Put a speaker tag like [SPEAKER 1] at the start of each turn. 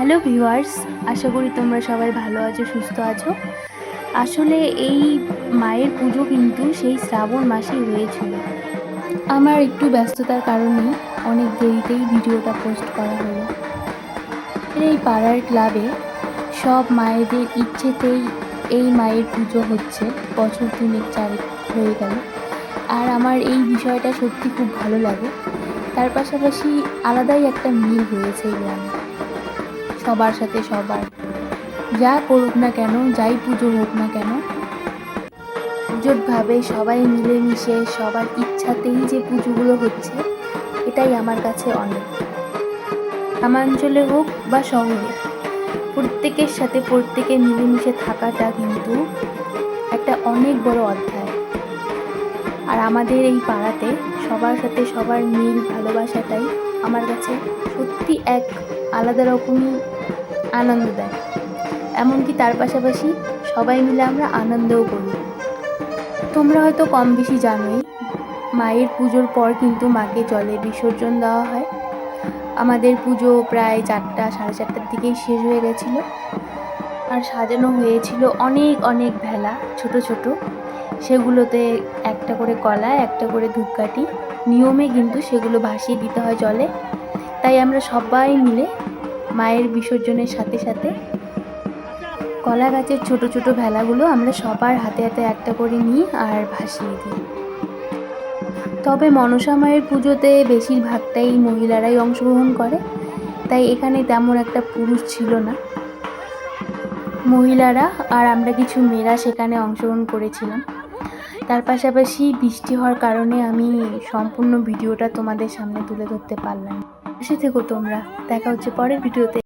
[SPEAKER 1] Hello viewers, আশা করি তোমরা সবাই ভালো আছো, সুস্থ আছো। আসলে এই মায়ের পুজো কিন্তু সেই শ্রাবণ মাসেই হয়েছিল। আমার একটু ব্যস্ততার কারণে অনেক দেরিতেই ভিডিওটা পোস্ট করা হলো। এই পাড়ার ক্লাবে সব মায়েদের ইচ্ছেতেই এই মায়ের পুজো হচ্ছে, বছর 3-4 হয়ে গেল। আর আমার এই বিষয়টা সত্যি খুব ভালো লাগে। তার পাশাপাশি আলাদাই একটা মিল হয়েছে এই গ্রামে। সবার সাথে সবার, যা করুক না কেন, যাই পুজো হোক না কেন, একজোটভাবে সবাই মিলেমিশে সবার ইচ্ছাতেই যে পুজোগুলো হচ্ছে, এটাই আমার কাছে অনেক। গ্রামাঞ্চলে হোক বা শহরে, প্রত্যেকের সাথে প্রত্যেকে মিলেমিশে থাকাটা কিন্তু একটা অনেক বড় অধ্যায়। আর আমাদের এই পাড়াতে সবার সাথে সবার মিল ভালোবাসাটাই আমার কাছে সত্যি এক আলাদা রকমই আনন্দ দেয়। এমনকি তার পাশাপাশি সবাই মিলে আমরা আনন্দও করি। তোমরা হয়তো কম বেশি জানোই, মায়ের পুজোর পর কিন্তু মাকে জলে বিসর্জন দেওয়া হয়। আমাদের পুজো প্রায় 4টা 4:30টার দিকেই শেষ হয়ে গেছিলো। আর সাজানো হয়েছিল অনেক অনেক ভেলা, ছোট ছোট। সেগুলোতে একটা করে কলা, একটা করে ধূপকাঠি, নিয়মে কিন্তু সেগুলো ভাসিয়ে দিতে হয় জলে। তাই আমরা সবাই মিলে মায়ের বিসর্জনের সাথে সাথে কলা গাছের ছোট ছোট ভেলাগুলো আমরা সবার হাতে হাতে একটা করে নিই আর ভাসিয়ে দিই। তবে মনসা মায়ের পুজোতে বেশিরভাগটাই মহিলারাই অংশগ্রহণ করে, তাই এখানে তেমন একটা পুরুষ ছিল না। মহিলারা আর আমরা কিছু মেয়েরা সেখানে অংশগ্রহণ করেছিলাম। তার পাশাপাশি বৃষ্টি হওয়ার কারণে আমি সম্পূর্ণ ভিডিওটা তোমাদের সামনে তুলে ধরতে পারলাম। পাশে থেকো তোমরা, দেখা হচ্ছে পরের ভিডিওতে।